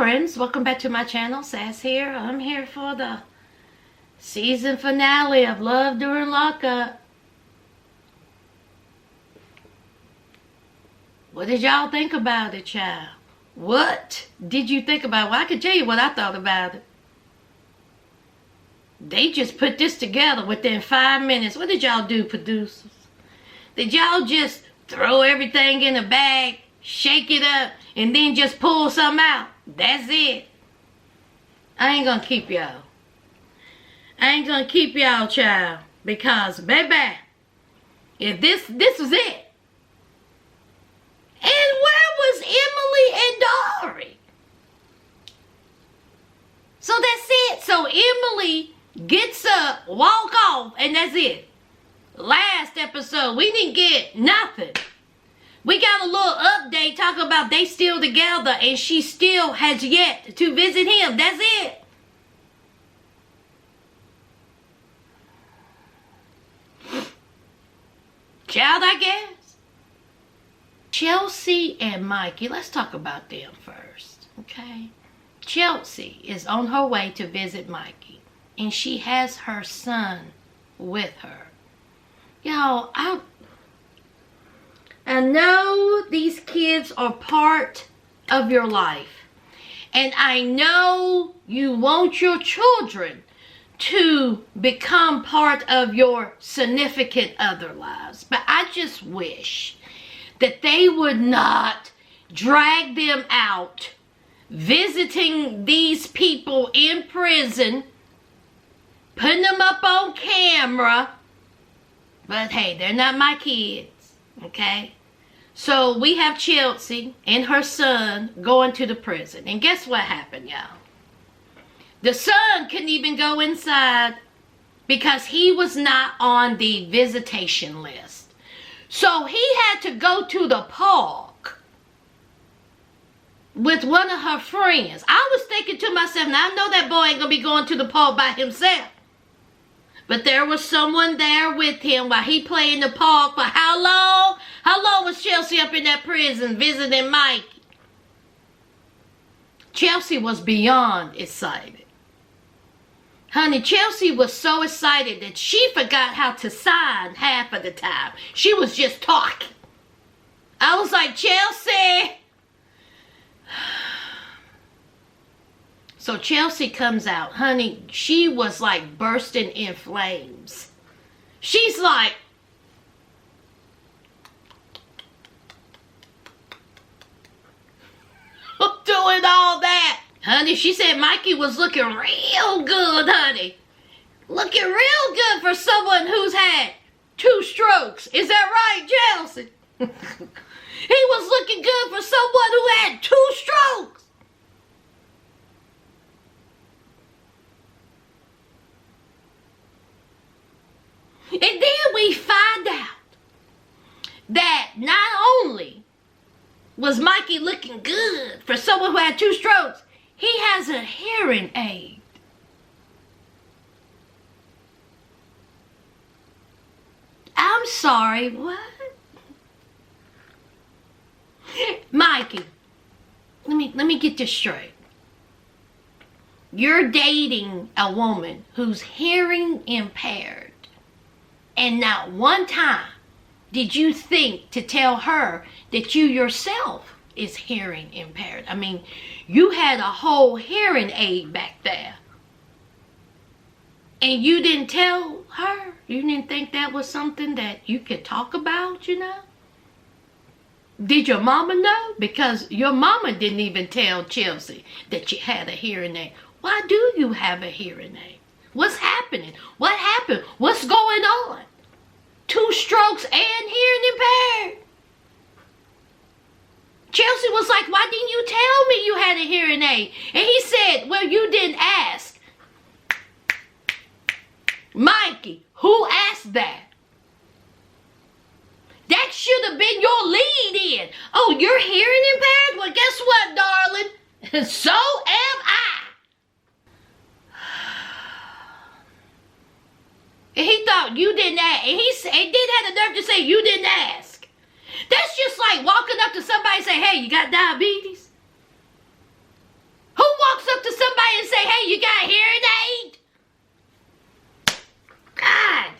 friends, welcome back to my channel. Sass here. I'm here for the season finale of Love During Lockup. What did y'all think about it, child? What did you think about it? Well, I can tell you what I thought about it. They just put this together within 5 minutes. What did y'all do, producers? Did y'all just throw everything in a bag, shake it up, and then just pull something out? That's it. I ain't gonna keep y'all. I ain't gonna keep y'all, child. Because, baby, if this was it. And where was Emily and Dory? So that's it. So Emily gets up, walk off, and that's it. Last episode, we didn't get nothing. We got a little update talking about they still together and she still has yet to visit him. That's it. Child, I guess. Chelsea and Mikey, let's talk about them first, okay? Chelsea is on her way to visit Mikey, and she has her son with her. Y'all, I know these kids are part of your life, and I know you want your children to become part of your significant other lives, but I just wish that they would not drag them out visiting these people in prison, putting them up on camera. But hey, they're not my kids, okay? So we have Chelsea and her son going to the prison. And guess what happened, y'all? The son couldn't even go inside because he was not on the visitation list. So he had to go to the park with one of her friends. I was thinking to myself, now I know that boy ain't going to be going to the park by himself. But there was someone there with him while he played in the park for how long? How long was Chelsea up in that prison visiting Mikey? Chelsea was beyond excited. Honey, Chelsea was so excited that she forgot how to sign half of the time. She was just talking. I was like, Chelsea. So Chelsea comes out. Honey, she was like bursting in flames. She's like, doing all that. Honey, she said Mikey was looking real good, honey. Looking real good for someone who's had 2 strokes. Is that right, Chelsea? He was looking good for someone who had 2 strokes. And then we find out that not only was Mikey looking good for someone who had 2 strokes, he has a hearing aid. I'm sorry, what? Mikey, let me get this straight. You're dating a woman who's hearing impaired, and not one time did you think to tell her that you yourself is hearing impaired. I mean, you had a whole hearing aid back there. And you didn't tell her? You didn't think that was something that you could talk about, you know? Did your mama know? Because your mama didn't even tell Chelsea that you had a hearing aid. Why do you have a hearing aid? What's happening? What happened? What's going on? 2 strokes and hearing impaired. Chelsea was like, why didn't you tell me you had a hearing aid? And he said, well, you didn't ask. Mikey, who asked that? That should have been your lead in. Oh, you're hearing impaired? Well, guess what, darling? So am I. And he thought you didn't ask. And he did have the nerve to say you didn't ask. That's just like walking up to somebody and say, hey, you got diabetes? Who walks up to somebody and say, hey, you got a hearing aid? God.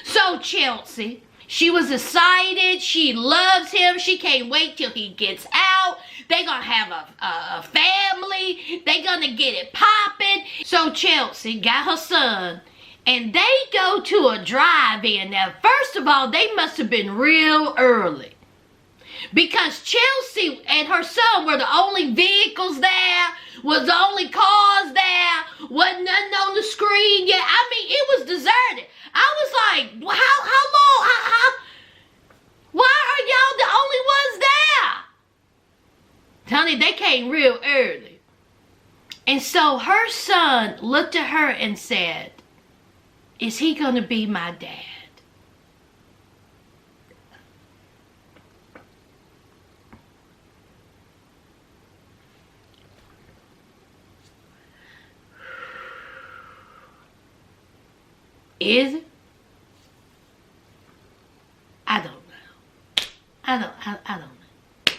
So Chelsea, she was excited. She loves him. She can't wait till he gets out. They're going to have a family. They're going to get it popping. So Chelsea got her son, and they go to a drive-in. Now, first of all, they must have been real early, because Chelsea and her son were the only vehicles there, was the only cars there, wasn't nothing on the screen yet. I mean, it was deserted. I was like, how long? Why are y'all the only ones there? Honey, they came real early. And so her son looked at her and said, is he going to be my dad? Is it? I don't know. I don't know.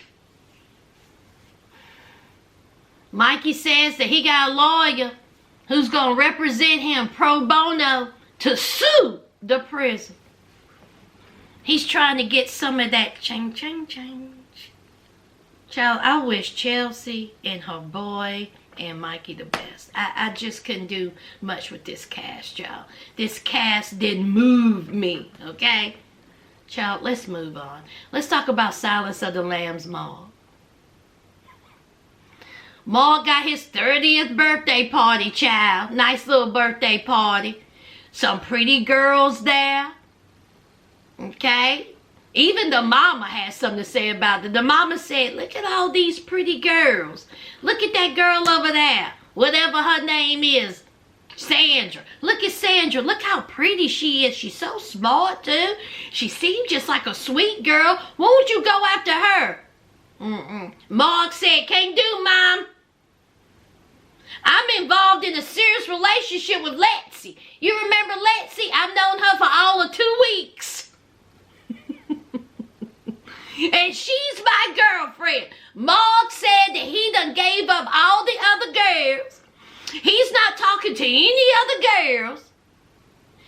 Mikey says that he got a lawyer who's going to represent him pro bono to sue the prison. He's trying to get some of that change. Child, I wish Chelsea and her boy and Mikey the best. I just couldn't do much with this cast, y'all. This cast didn't move me, okay? Child, let's move on. Let's talk about Silence of the Lambs Mall. Mall got his 30th birthday party, child. Nice little birthday party. Some pretty girls there. Okay? Even the mama has something to say about it. The mama said, look at all these pretty girls. Look at that girl over there. Whatever her name is. Sandra. Look at Sandra. Look how pretty she is. She's so smart, too. She seems just like a sweet girl. Won't you go after her? Mark said, can't do, Mom. I'm involved in a serious relationship with Lexi. You remember Lexi? I've known her for all of 2 weeks. And she's my girlfriend. Mark said that he done gave up all the other girls. He's not talking to any other girls.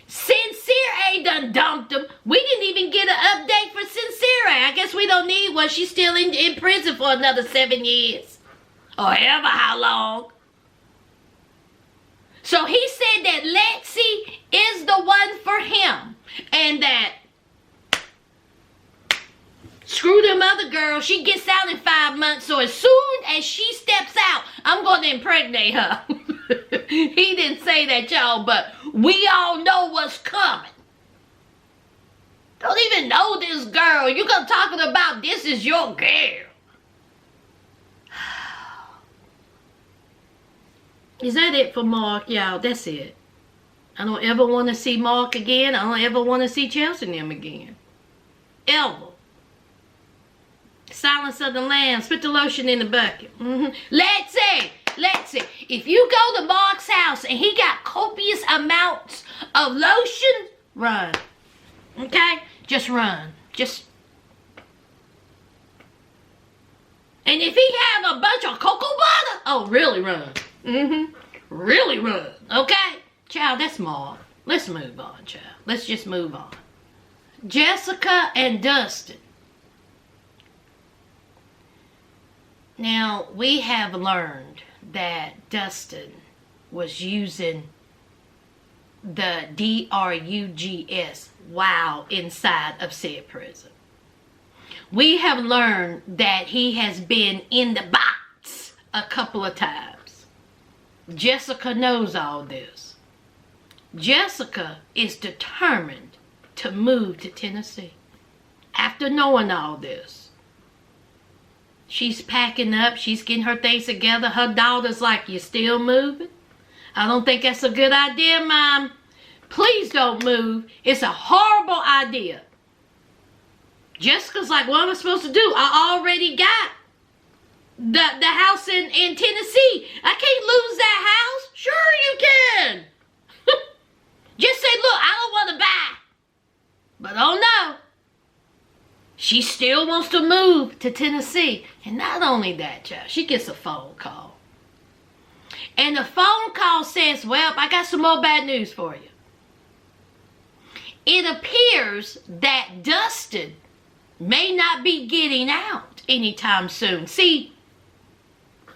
Sincere A done dumped him. We didn't even get an update for Sincere A. I guess we don't need one. She's still in prison for another 7 years. Or ever how long. So he said that Lexi is the one for him. And that screw them other girls. She gets out in 5 months. So as soon as she steps out, I'm going to impregnate her. He didn't say that, y'all, but we all know what's coming. Don't even know this girl. You're going to talking about this is your girl. Is that it for Mark, y'all? That's it. I don't ever want to see Mark again. I don't ever want to see Chelsea and them again. Ever. Silence of the Lambs. Put the lotion in the bucket. Let's see. If you go to Mark's house and he got copious amounts of lotion, run. Okay? Just run. And if he have a bunch of cocoa butter, oh, really run. Really run. Okay? Child, that's Mark. Let's move on, child. Let's just move on. Jessica and Dustin. Now, we have learned that Dustin was using the drugs while inside of said prison. We have learned that he has been in the box a couple of times. Jessica knows all this. Jessica is determined to move to Tennessee. After knowing all this. She's packing up. She's getting her things together. Her daughter's like, you still moving? I don't think that's a good idea, Mom. Please don't move. It's a horrible idea. Jessica's like, what am I supposed to do? I already got the house in Tennessee. I can't lose that house. Sure you can. Just say, look, I don't want to buy. But oh no. She still wants to move to Tennessee. And not only that, child, she gets a phone call. And the phone call says, well, I got some more bad news for you. It appears that Dustin may not be getting out anytime soon. See,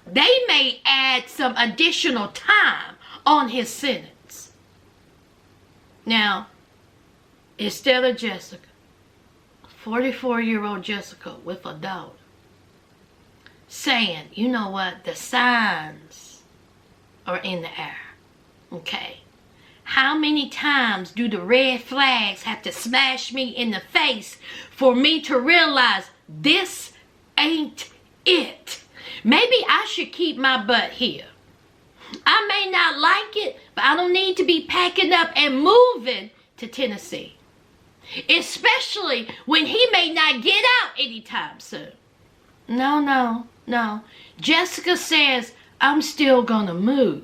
they may add some additional time on his sentence. Now, instead of Jessica, 44-year-old Jessica with a daughter, saying, you know what, the signs are in the air, okay? How many times do the red flags have to smash me in the face for me to realize this ain't it? Maybe I should keep my butt here. I may not like it, but I don't need to be packing up and moving to Tennessee. Especially when he may not get out anytime soon. No. Jessica says, I'm still gonna move.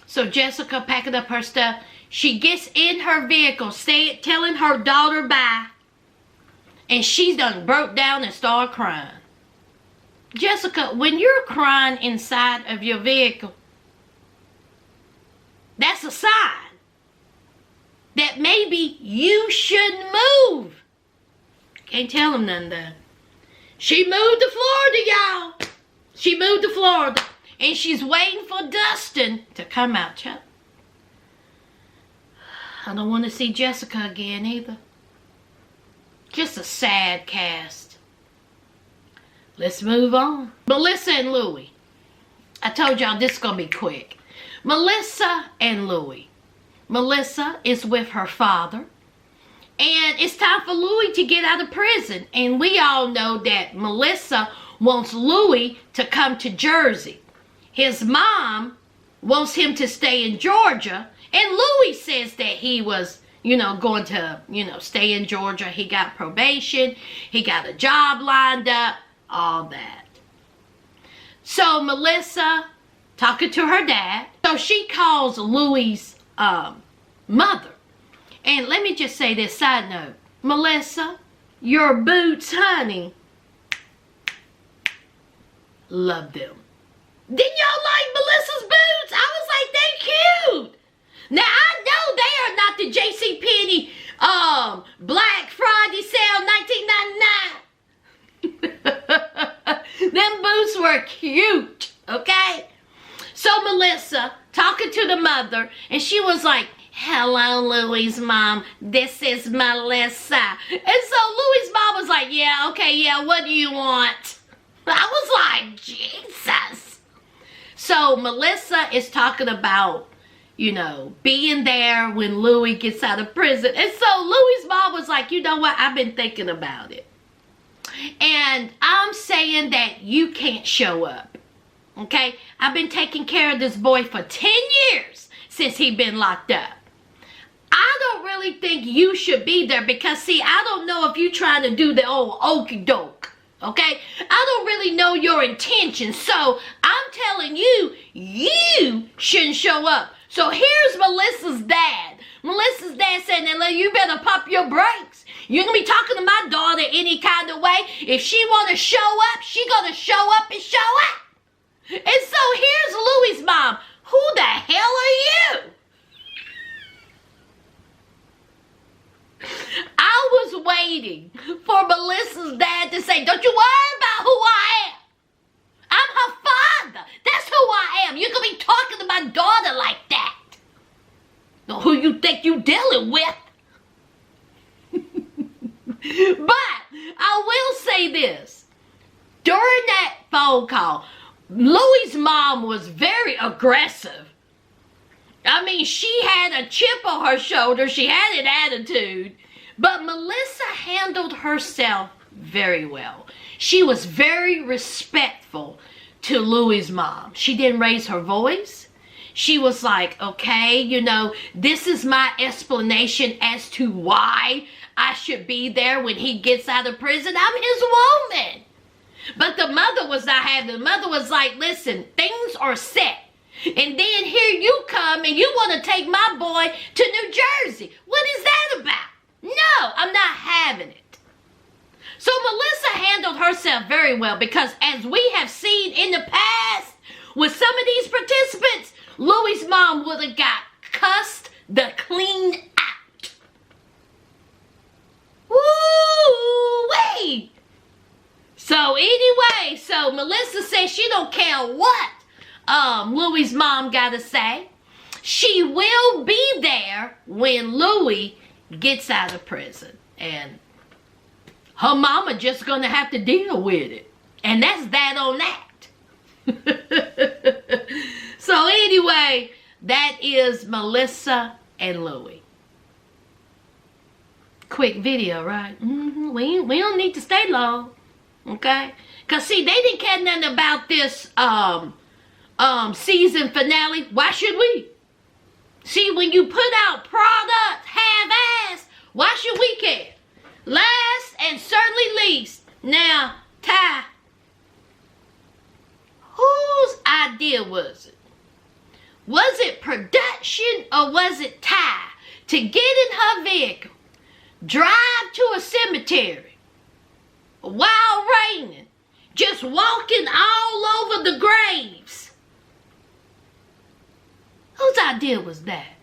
So Jessica packing up her stuff. She gets in her vehicle, telling her daughter bye. And she's done broke down and started crying. Jessica, when you're crying inside of your vehicle, that's a sign that maybe you shouldn't move. Can't tell them nothing though. She moved to Florida, y'all. She moved to Florida. And she's waiting for Dustin to come out, child. I don't want to see Jessica again either. Just a sad cast. Let's move on. Melissa and Louie. I told y'all this is going to be quick. Melissa and Louie. Melissa is with her father. And it's time for Louie to get out of prison. And we all know that Melissa wants Louie to come to Jersey. His mom wants him to stay in Georgia. And Louie says that he was, going to, stay in Georgia. He got probation. He got a job lined up. All that. So Melissa talking to her dad. So she calls Louie's mother. And let me just say this side note. Melissa, your boots, honey. Love them. Didn't y'all like Melissa's boots? I was like, they cute. Now, I know they are not the JCPenney Black Friday sale 1999. Them boots were cute, okay? So Melissa talking to the mother, and she was like, hello, Louie's mom. This is Melissa. And so Louie's mom was like, yeah, okay, yeah, what do you want? I was like, Jesus. So Melissa is talking about, being there when Louie gets out of prison. And so Louie's mom was like, you know what? I've been thinking about it. And I'm saying that you can't show up. Okay? I've been taking care of this boy for 10 years since he's been locked up. I don't really think you should be there because, see, I don't know if you're trying to do the old okie doke. Okay? I don't really know your intentions. So I'm telling you, you shouldn't show up. So here's Melissa's dad. Melissa's dad said, now you better pop your brakes. You're going to be talking to my daughter any kind of way. If she want to show up, she going to show up and show up. And so here's Louie's mom. Who the hell are you? I was waiting for Melissa's dad to say, don't you worry about who I am. I'm her father. That's who I am. You're going to be talking to my daughter like that. Now, who you think you dealing with? But I will say this. During that phone call, Louie's mom was very aggressive. I mean, she had a chip on her shoulder. She had an attitude. But Melissa handled herself very well. She was very respectful to Louie's mom. She didn't raise her voice. She was like, okay, this is my explanation as to why I should be there when he gets out of prison. I'm his woman. But the mother was not having it. The mother was like, listen, things are set. And then here you come and you want to take my boy to New Jersey. What is that about? No, I'm not having it. Melissa handled herself very well because as we have seen in the past with some of these participants, Louie's mom would have got cussed the clean out. Woo-wee! So anyway, so Melissa says she don't care what Louie's mom gotta say. She will be there when Louie gets out of prison. And her mama just gonna have to deal with it. And that's that on that. So anyway, that is Melissa and Louie. Quick video, right? We don't need to stay long. Okay? Because see, they didn't care nothing about this season finale. Why should we? See, when you put out product half-ass, why should we care? Last and certainly least, now, Ty, whose idea was it? Was it production or was it Ty to get in her vehicle, drive to a cemetery while raining, just walking all over the graves? Whose idea was that?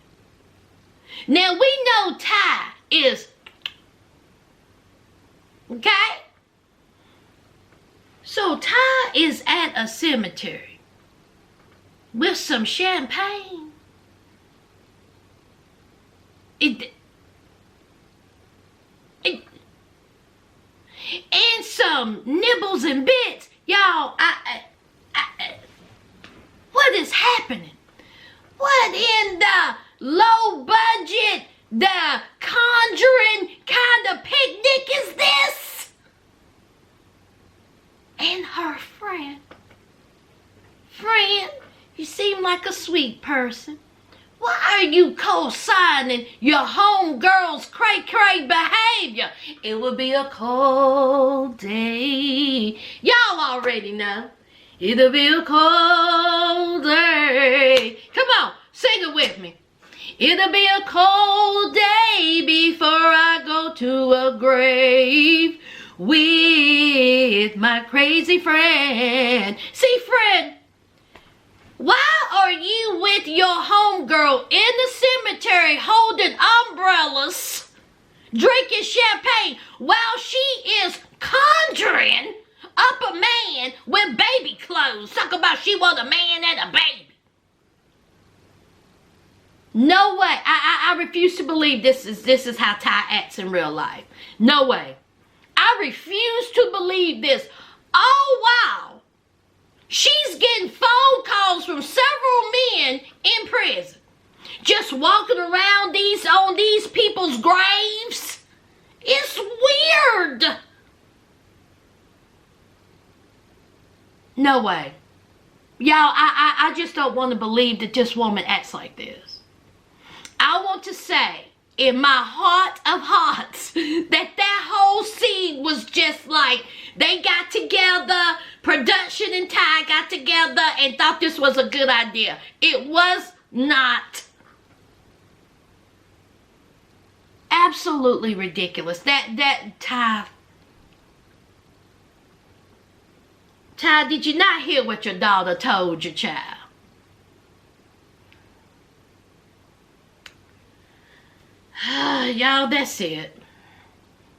Now we know Ty is, okay? So Ty is at a cemetery with some champagne. And some nibbles and bits. Y'all, what is happening? What in the low budget, the Conjuring kind of picnic is this? And her friend, you seem like a sweet person. Why are you co-signing your homegirl's cray-cray behavior? It will be a cold day. Y'all already know. It'll be a cold day. Come on, sing it with me. It'll be a cold day before I go to a grave with my crazy friend. See, friend, why are you with your homegirl in the cemetery holding umbrellas, drinking champagne, while she is conjuring up a man with baby clothes? Talk about she was a man and a baby. No way. I refuse to believe this is how Ty acts in real life. No way. I refuse to believe this. Oh, wow. She's getting phone calls from several men in prison. Just walking around on these people's graves. It's weird. No way. Y'all, I just don't want to believe that this woman acts like this. I want to say, in my heart of hearts, that whole scene was just like, they got together, production and Ty got together and thought this was a good idea. It was not. Absolutely ridiculous. That Ty, did you not hear what your daughter told your child? Y'all, that's it.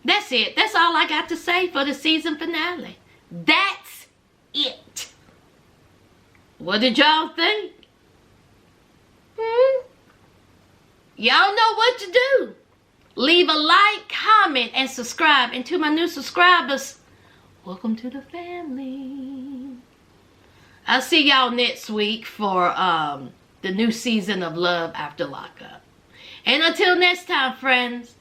That's it. That's all I got to say for the season finale. That's it. What did y'all think? Y'all know what to do. Leave a like, comment, and subscribe. And to my new subscribers, welcome to the family. I'll see y'all next week for the new season of Love After Lockup. And until next time, friends,